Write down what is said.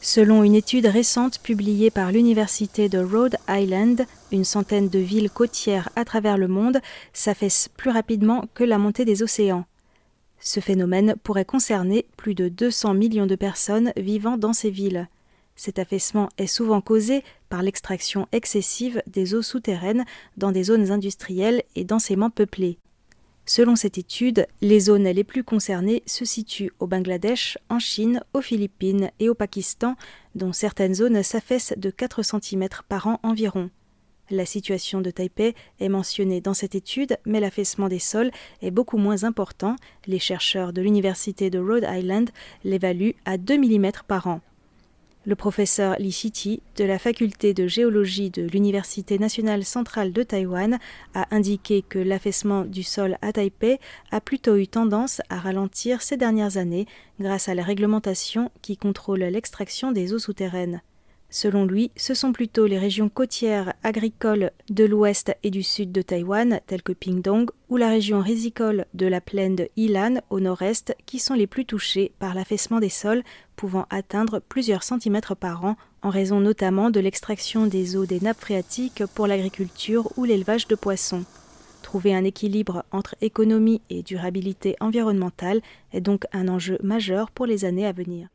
Selon une étude récente publiée par l'Université de Rhode Island, une centaine de villes côtières à travers le monde s'affaissent plus rapidement que la montée des océans. Ce phénomène pourrait concerner plus de 200 millions de personnes vivant dans ces villes. Cet affaissement est souvent causé par l'extraction excessive des eaux souterraines dans des zones industrielles et densément peuplées. Selon cette étude, les zones les plus concernées se situent au Bangladesh, en Chine, aux Philippines et au Pakistan, dont certaines zones s'affaissent de 4 cm par an environ. La situation de Taipei est mentionnée dans cette étude, mais l'affaissement des sols est beaucoup moins important. Les chercheurs de l'Université de Rhode Island l'évaluent à 2 mm par an. Le professeur Li Shiti, de la faculté de géologie de l'Université nationale centrale de Taïwan, a indiqué que l'affaissement du sol à Taipei a plutôt eu tendance à ralentir ces dernières années grâce à la réglementation qui contrôle l'extraction des eaux souterraines. Selon lui, ce sont plutôt les régions côtières agricoles de l'ouest et du sud de Taïwan, telles que Pingdong, ou la région risicole de la plaine de Yilan au nord-est, qui sont les plus touchées par l'affaissement des sols, pouvant atteindre plusieurs centimètres par an, en raison notamment de l'extraction des eaux des nappes phréatiques pour l'agriculture ou l'élevage de poissons. Trouver un équilibre entre économie et durabilité environnementale est donc un enjeu majeur pour les années à venir.